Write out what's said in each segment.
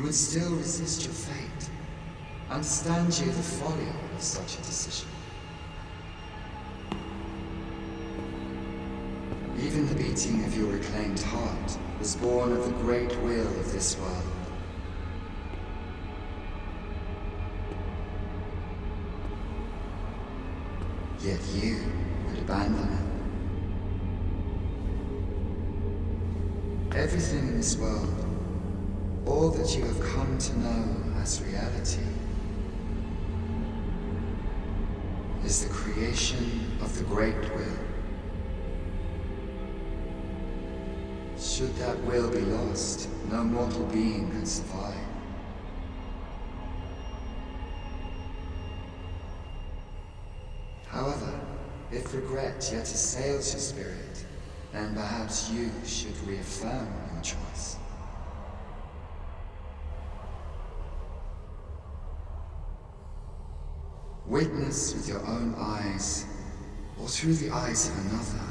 you would still resist your fate. Understand you the folly of such a decision. Even the beating of your reclaimed heart was born of the great will of this world. Yet you would abandon it. Everything in this world, all that you have come to know as reality, is the creation of the great will. Should that will be lost, no mortal being can survive. However, if regret yet assails your spirit, then perhaps you should reaffirm your choice. Witness with your own eyes, or through the eyes of another,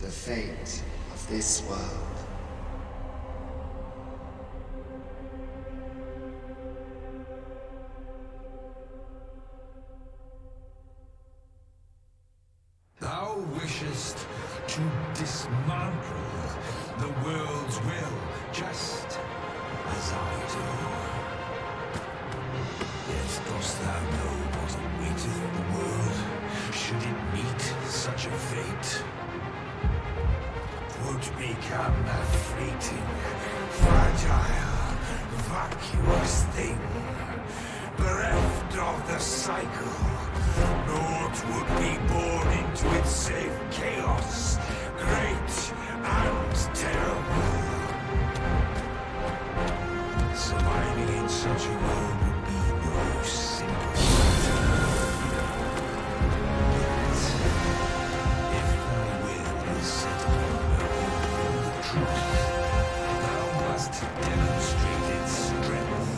the fate of this world. Thou wishest to dismantle the world's will, just as I do. Yet dost thou know what awaiteth the world, should it meet such a fate? 'Twould become a fleeting, fragile, vacuous thing, bereft of the cycle. Naught would be born into its save chaos, great and terrible. Surviving in such a world would be no simple matter. Yet, if thy will is set upon the truth, thou must demonstrate its strength.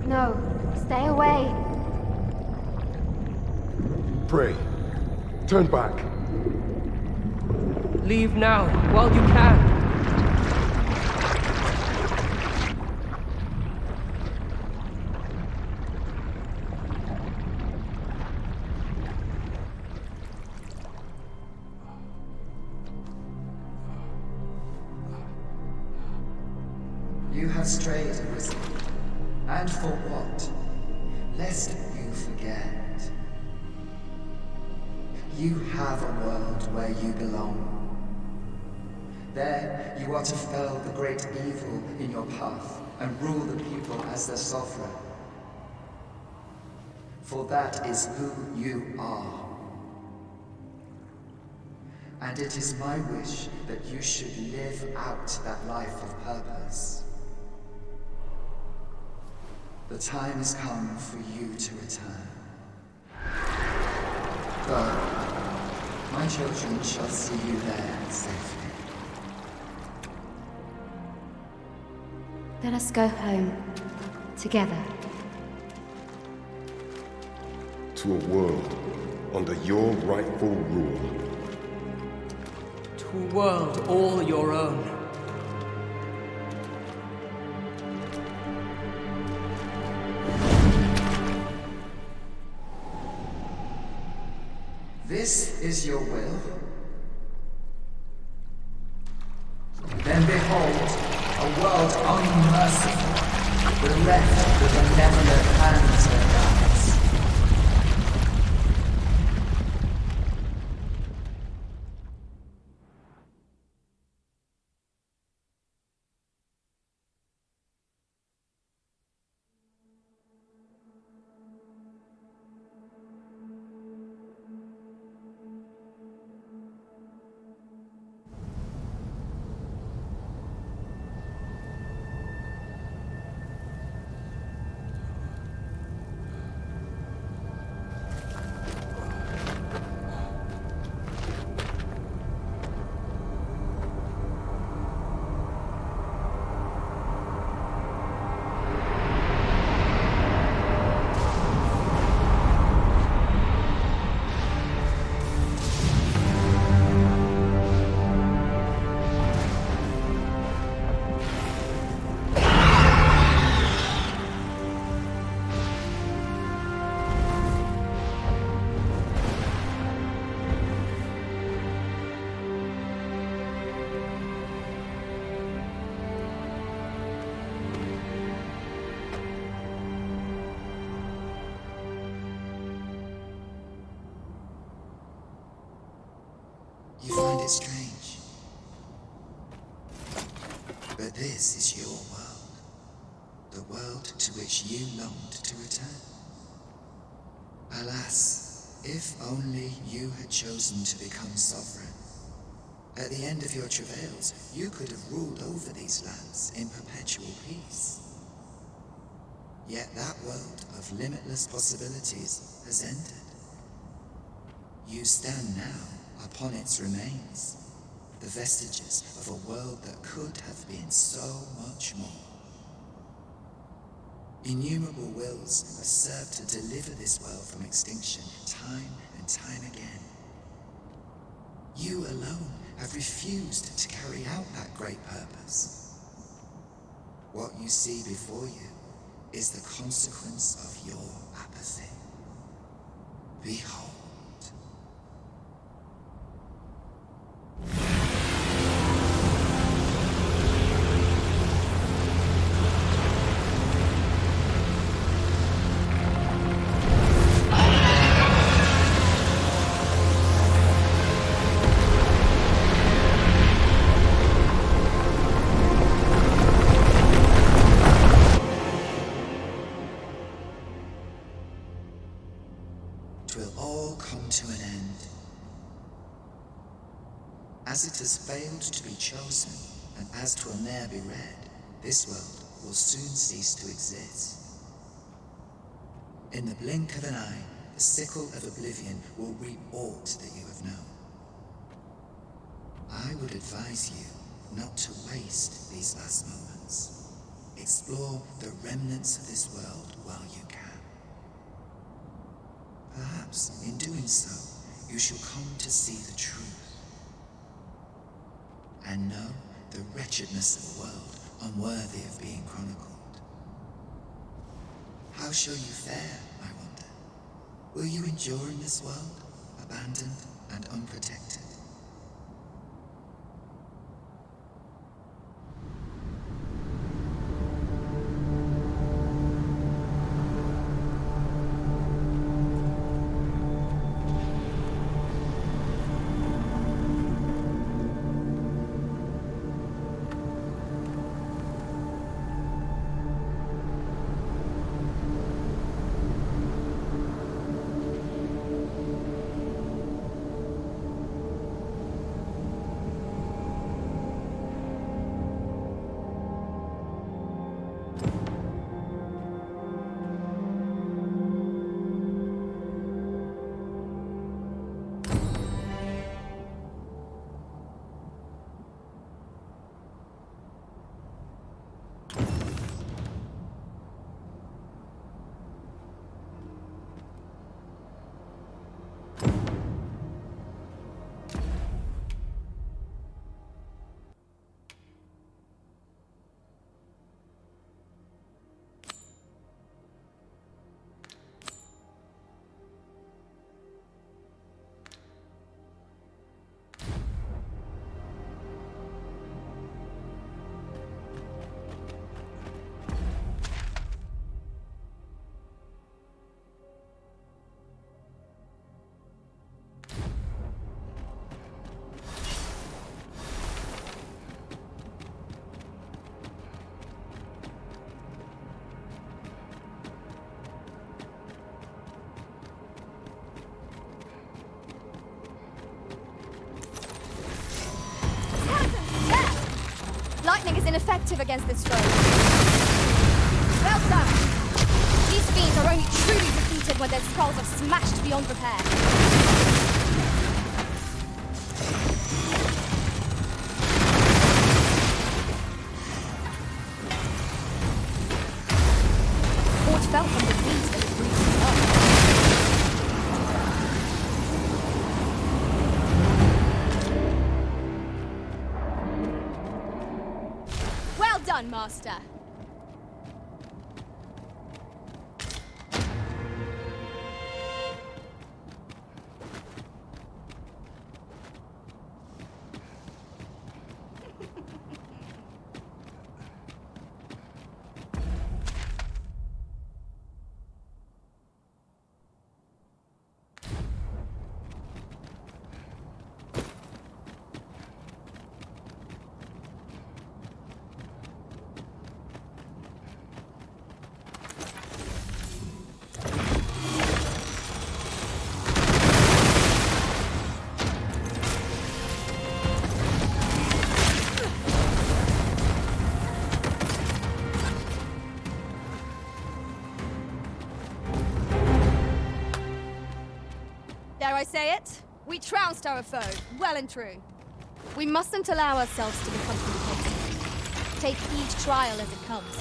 No, stay away. Pray. Turn back. Leave now, while you can. You have strayed, Arisen. And for what? Lest you forget. You have a world where you belong. There you are to fell the great evil in your path and rule the people as their sovereign. For that is who you are. And it is my wish that you should live out that life of purpose. The time has come for you to return. Go. My children shall see you there safely. Let us go home. Together. To a world under your rightful rule. To a world all your own. This is your will? Then behold, a world unmerciful, We're left with a benevolent hands and eyes. You find it strange. But this is your world. The world to which you longed to return. Alas, if only you had chosen to become sovereign. At the end of your travails, you could have ruled over these lands in perpetual peace. Yet that world of limitless possibilities has ended. You stand now upon its remains, the vestiges of a world that could have been so much more. Innumerable wills have served to deliver this world from extinction time and time again. You alone have refused to carry out that great purpose. What you see before you is the consequence of your apathy. Behold. Will all come to an end. As it has failed to be chosen, and as 'twill ne'er be read, this world will soon cease to exist. In the blink of an eye, the sickle of oblivion will reap aught that you have known. I would advise you not to waste these last moments. Explore the remnants of this world while you can. Perhaps, in doing so, you shall come to see the truth, and know the wretchedness of a world unworthy of being chronicled. How shall you fare, I wonder? Will you endure in this world, abandoned and unprotected? lightning is ineffective against this foe. Well done! These fiends are only truly defeated when their skulls are smashed beyond repair. Fort fell from the beast that it breathed up. Well done, Master. Dare I say it? We trounced our foe, well and true. We mustn't allow ourselves to become complacent. Take each trial as it comes.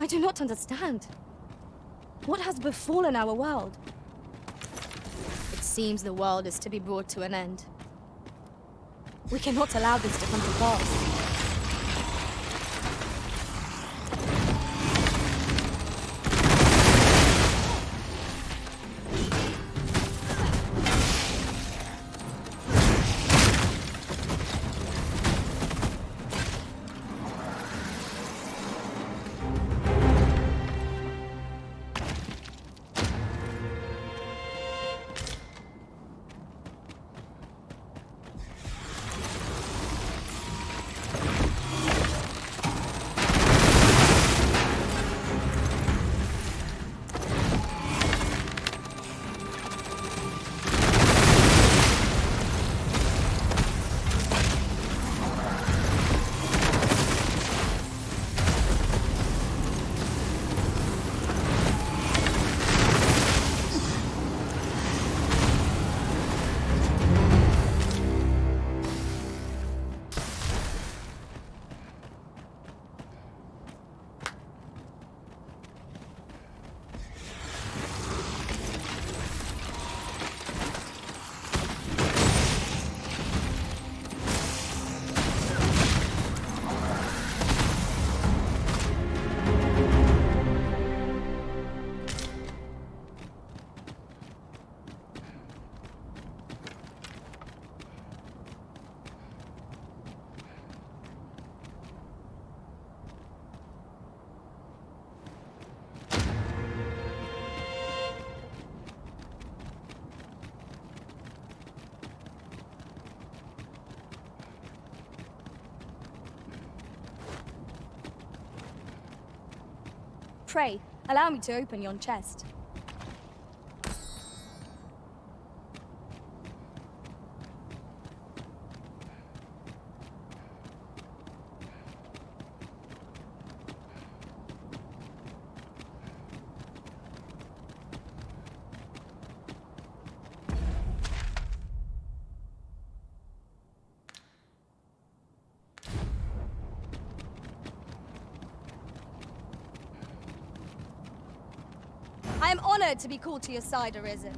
I do not understand. What has befallen our world? It seems the world is to be brought to an end. We cannot allow this to come to pass. Pray, allow me to open yon chest. I'm honored to be called to your side, Arisen.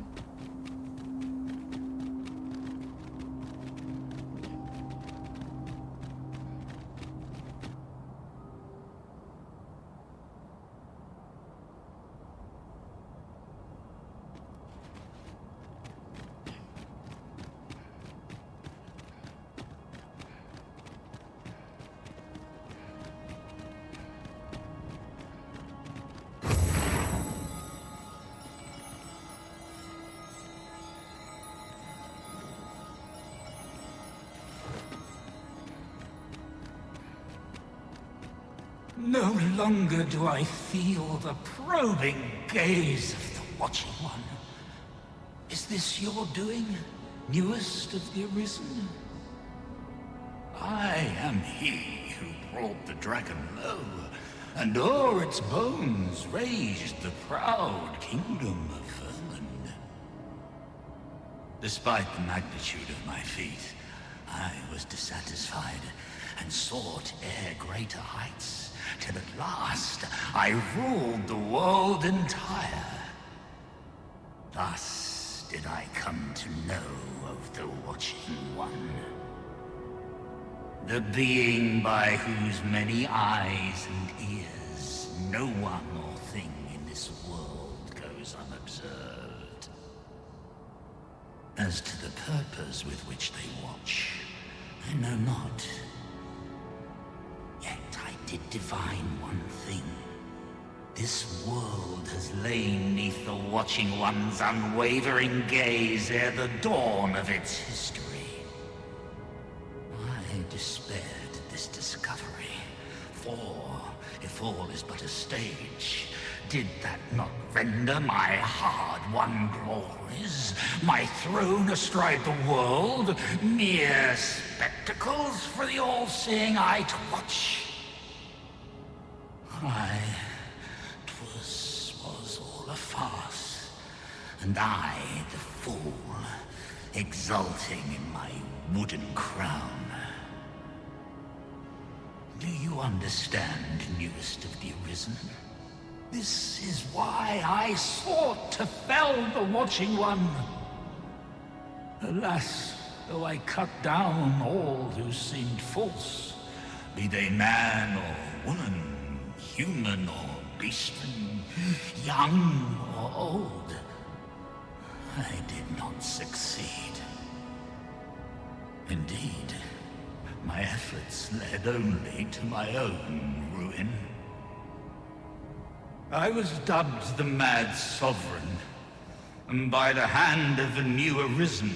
No longer do I feel the probing gaze of the Watching One. Is this your doing, newest of the Arisen? I am he who brought the dragon low, and o'er its bones raised the proud kingdom of Vermund. Despite the magnitude of my feat, I was dissatisfied and sought ere greater heights, till at last I ruled the world entire. Thus did I come to know of the Watching One. The being by whose many eyes and ears no one or thing in this world goes unobserved. As to the purpose with which they watch, I know not. Yet I did divine one thing. This world has lain neath the Watching One's unwavering gaze ere the dawn of its history. I despaired at this discovery, for if all is but a stage, did that not render my hard-won glories, my throne astride the world, mere spectacles for the all-seeing eye to watch? Aye, 'twas all a farce, and I, the fool, exulting in my wooden crown. Do you understand, newest of the Arisen? This is why I sought to fell the Watching One. Alas, though I cut down all who seemed false, be they man or woman, human or beastly, young or old, I did not succeed. Indeed, my efforts led only to my own ruin. I was dubbed the Mad Sovereign, and by the hand of the new Arisen,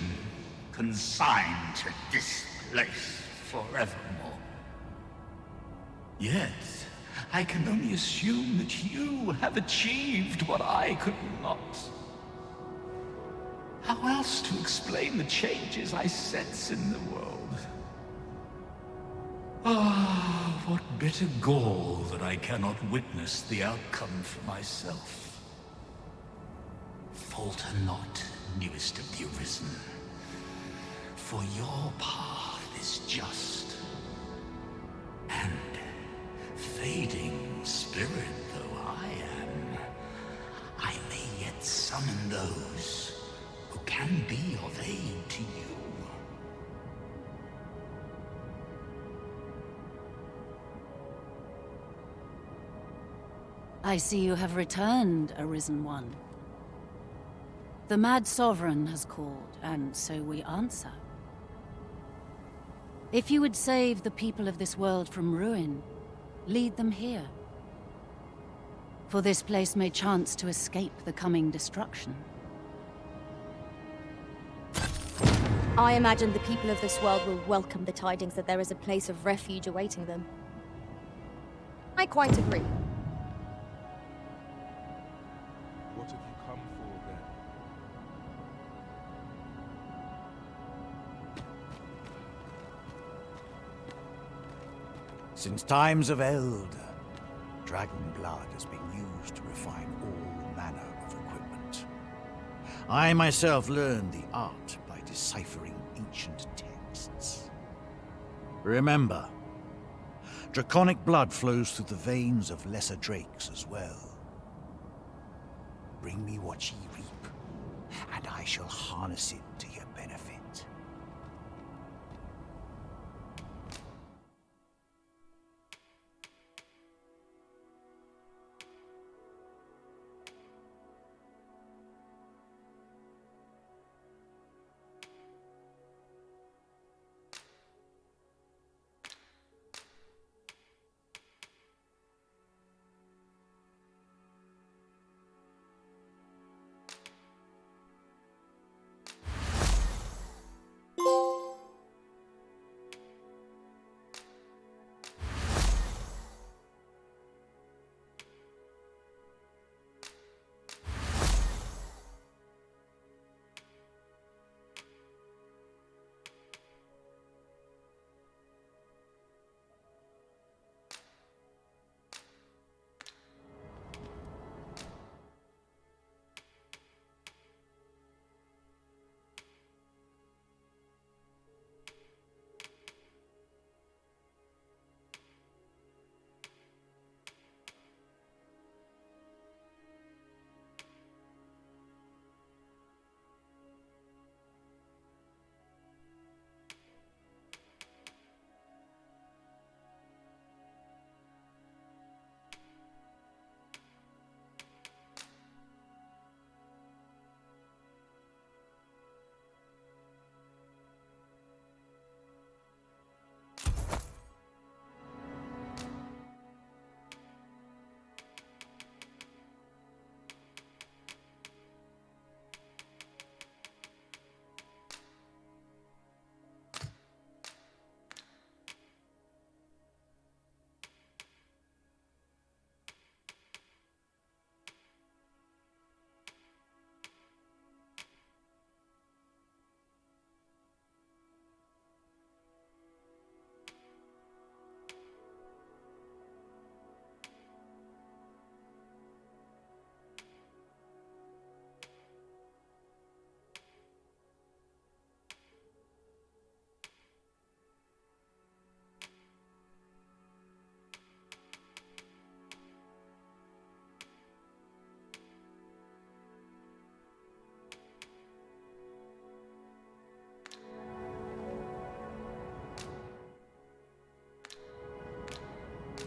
consigned to this place forevermore. Yet, I can only assume that you have achieved what I could not. How else to explain the changes I sense in the world? Ah, what bitter gall that I cannot witness the outcome for myself. Falter not, newest of the Arisen, for your path is just. And, fading spirit though I am, I may yet summon those who can be of aid to you. I see you have returned, Arisen One. The Mad Sovereign has called, and so we answer. If you would save the people of this world from ruin, lead them here. For this place may chance to escape the coming destruction. I imagine the people of this world will welcome the tidings that there is a place of refuge awaiting them. I quite agree. What have you come for, then? Since times of eld, dragon blood has been used to refine all manner of equipment. I myself learned the art by deciphering ancient texts. Remember, draconic blood flows through the veins of lesser drakes as well. bring me what ye reap, and I shall harness it to your benefit.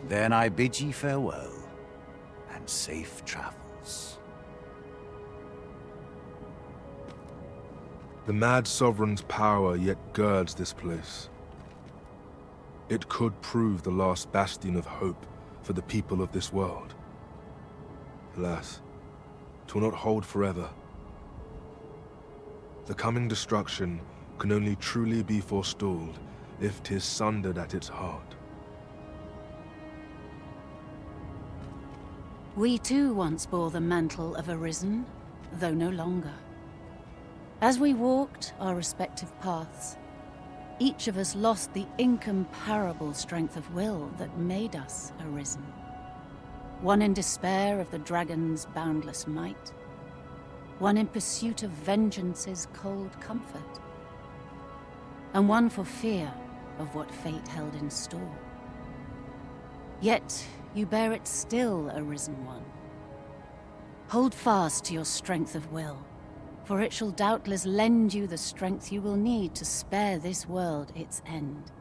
Then I bid ye farewell, and safe travels. The mad sovereign's power yet girds this place. It could prove the last bastion of hope for the people of this world. Alas, 'twill not hold forever. The coming destruction can only truly be forestalled if 'tis sundered at its heart. We too once bore the mantle of Arisen, though no longer. As we walked our respective paths, each of us lost the incomparable strength of will that made us Arisen. One in despair of the dragon's boundless might, one in pursuit of vengeance's cold comfort, and one for fear of what fate held in store. Yet you bear it still, Arisen One. Hold fast to your strength of will, for it shall doubtless lend you the strength you will need to spare this world its end.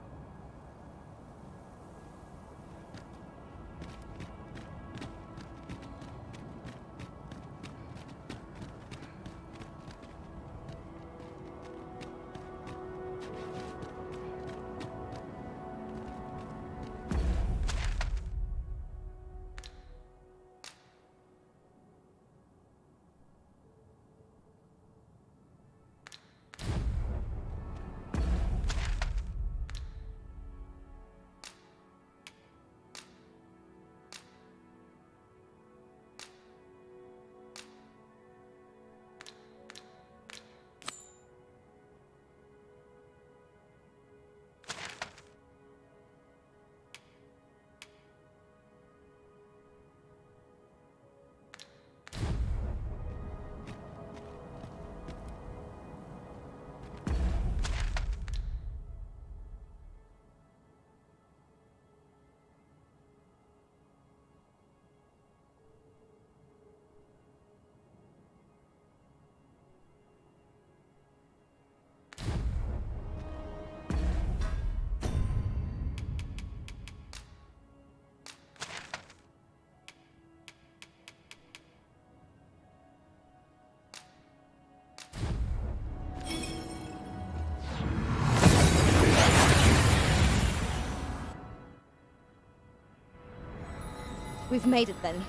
We've made it then.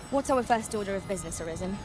What's our first order of business, Arisen?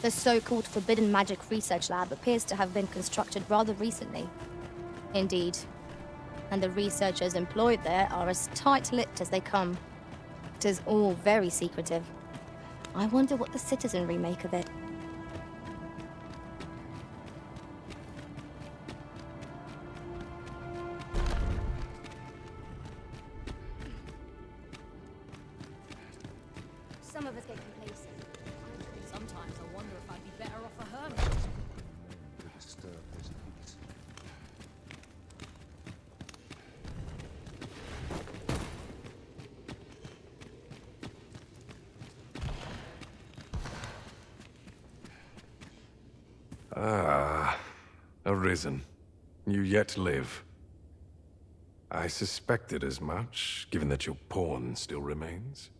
The so-called Forbidden Magic Research Lab appears to have been constructed rather recently. Indeed. And the researchers employed there are as tight-lipped as they come. It is all very secretive. I wonder what the citizenry make of it. Some of us get complacent. Sometimes I wonder if I'd be better off a hermit. Ah, Arisen. You yet live. I suspected as much, given that your pawn still remains.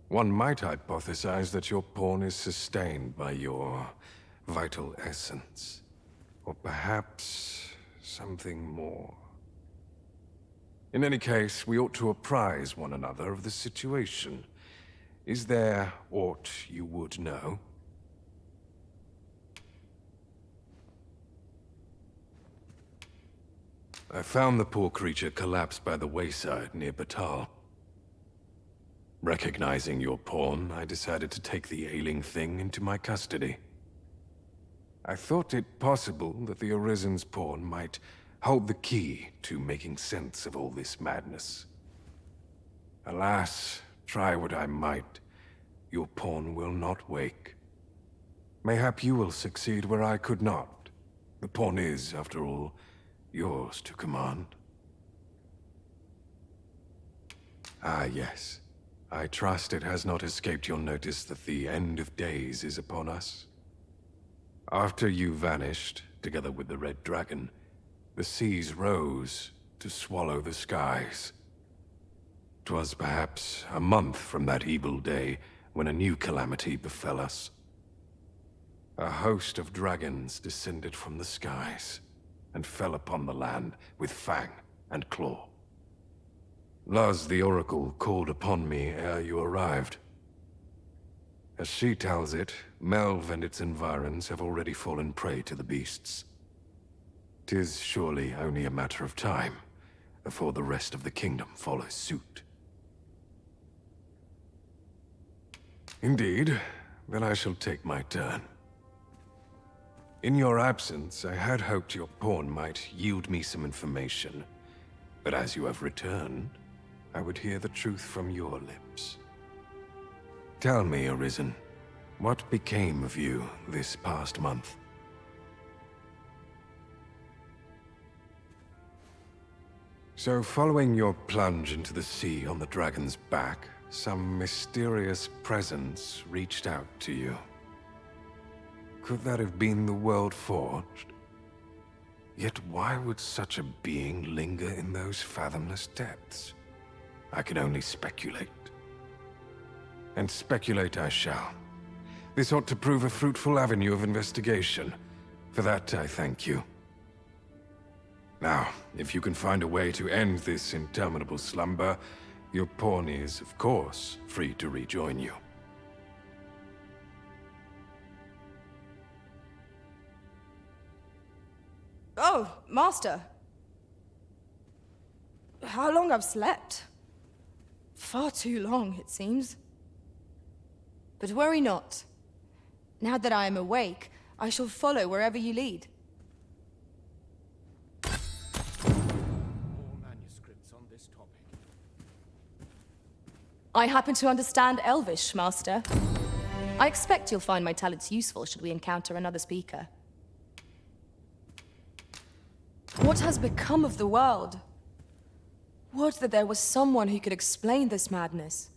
One might hypothesize that your pawn is sustained by your vital essence. Or perhaps something more. In any case, we ought to apprise one another of the situation. Is there aught you would know? I found the poor creature collapsed by the wayside near Batal. Recognizing your pawn, I decided to take the ailing thing into my custody. I thought it possible that the Arisen's pawn might hold the key to making sense of all this madness. Alas, try what I might, your pawn will not wake. Mayhap you will succeed where I could not. The pawn is, after all, yours to command. Ah, yes. I trust it has not escaped your notice that the end of days is upon us. After you vanished, together with the Red Dragon, the seas rose to swallow the skies. 'Twas perhaps a month from that evil day when a new calamity befell us. A host of dragons descended from the skies and fell upon the land with fang and claw. Luz the Oracle called upon me ere you arrived. As she tells it, Melve and its environs have already fallen prey to the beasts. 'Tis surely only a matter of time before the rest of the kingdom follows suit. Indeed, then I shall take my turn. In your absence, I had hoped your pawn might yield me some information, but as you have returned, I would hear the truth from your lips. Tell me, Arisen, what became of you this past month? So, following your plunge into the sea on the dragon's back, some mysterious presence reached out to you. Could that have been the World Forged? Yet why would such a being linger in those fathomless depths? I can only speculate. And speculate I shall. This ought to prove a fruitful avenue of investigation. For that, I thank you. Now, if you can find a way to end this interminable slumber, your pawn is, of course, free to rejoin you. Oh, Master. How long I've slept? Far too long, it seems. But worry not. Now that I am awake, I shall follow wherever you lead. All manuscripts on this topic. I happen to understand Elvish, Master. I expect you'll find my talents useful should we encounter another speaker. What has become of the world? Would that there was someone who could explain this madness.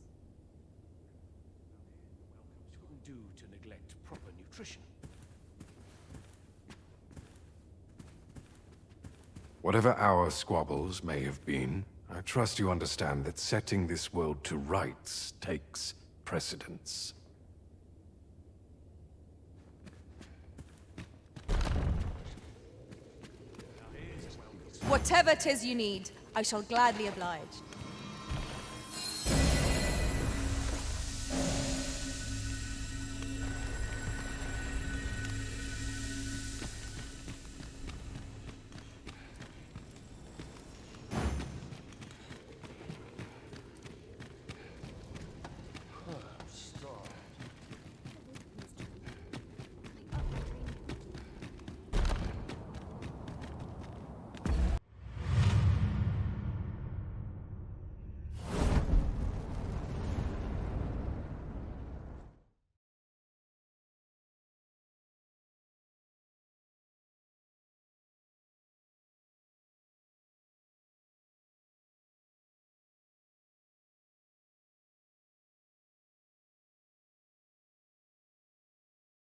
Wouldn't do to neglect proper nutrition. Whatever our squabbles may have been, I trust you understand that setting this world to rights takes precedence. Whatever 'tis you need, I shall gladly oblige.